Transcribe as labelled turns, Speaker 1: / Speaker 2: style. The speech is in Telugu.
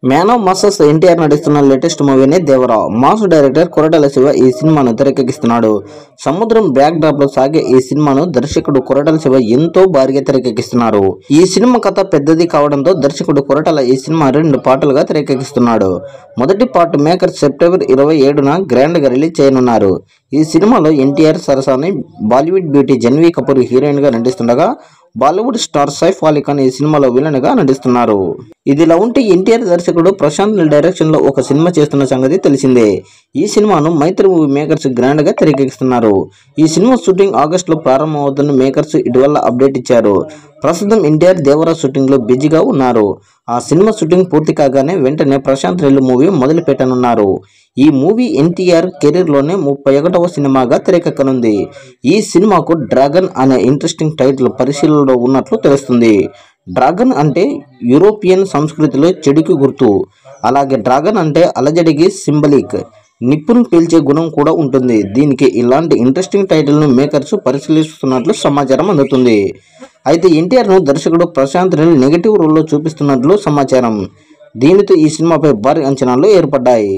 Speaker 1: మ్యాన్ ఆఫ్ మాసెస్ ఎన్టీఆర్ నటిస్తున్న లేటెస్ట్ మూవీనే దేవరా. మాస్ డైరెక్టర్ కొరటాల శివ ఈ సినిమాను తెరకెక్కిస్తున్నాడు. సముద్రం బ్యాక్ డ్రాప్ లో సాగే ఈ సినిమాను దర్శకుడు కొరటాల శివ ఎంతో భారీగా తెరకెక్కిస్తున్నారు. ఈ సినిమా కథ పెద్దది కావడంతో దర్శకుడు కొరటాల ఈ సినిమా 2 పార్టులుగా తెరకెక్కిస్తున్నాడు. మొదటి పార్ట్ మేకర్ సెప్టెంబర్ 27న గ్రాండ్ గా రిలీజ్ చేయనున్నారు. ఈ సినిమాలో ఎన్టీఆర్ సరసాని బాలీవుడ్ బ్యూటీ జాహ్నవి కపూర్ హీరోయిన్ గా నటిస్తుండగా, బాలీవుడ్ స్టార్ సైఫ్ అలీ ఖాన్ ఈ సినిమాలో విలన్ గా నటిస్తున్నారు. ఇదిలా ఉంటే ఎన్టీఆర్ దర్శకుడు ప్రశాంత్ నీల్ డైరెక్షన్ లో ఒక సినిమా చేస్తున్న సంగతి తెలిసిందే. ఈ సినిమాను మైత్రి మూవీ మేకర్స్ గ్రాండ్ గా తెరకెక్కిస్తున్నారు. ఈ సినిమా షూటింగ్ ఆగస్టులో ప్రారంభమవుతున్న మేకర్స్ ఇటీవల అప్డేట్ ఇచ్చారు. ప్రస్తుతం ఎన్టీఆర్ దేవరా షూటింగ్ లో బిజీగా ఉన్నారు. ఆ సినిమా షూటింగ్ పూర్తి కాగానే వెంటనే ప్రశాంత్ నీల్ మూవీ మొదలు పెట్టనున్నారు. ఈ మూవీ ఎన్టీఆర్ కెరీర్ లోనే 31వ సినిమాగా తెరకెక్కనుంది. ఈ సినిమాకు డ్రాగన్ అనే ఇంట్రెస్టింగ్ టైటిల్ పరిశీలనలో ఉన్నట్లు తెలుస్తుంది. డ్రాగన్ అంటే యూరోపియన్ సంస్కృతిలో చెడుకి గుర్తు. అలాగే డ్రాగన్ అంటే అలజడికి సింబలిక్. నిప్పును పీల్చే గుణం కూడా ఉంటుంది. దీనికి ఇలాంటి ఇంట్రెస్టింగ్ టైటిల్ ను మేకర్స్ పరిశీలిస్తున్నట్లు సమాచారం అందుతుంది. అయితే ఎన్టీఆర్ ను దర్శకుడు ప్రశాంత్ నీల్ నెగటివ్ రోల్లో చూపిస్తున్నట్లు సమాచారం. దీనితో ఈ సినిమాపై భారీ అంచనాలు ఏర్పడ్డాయి.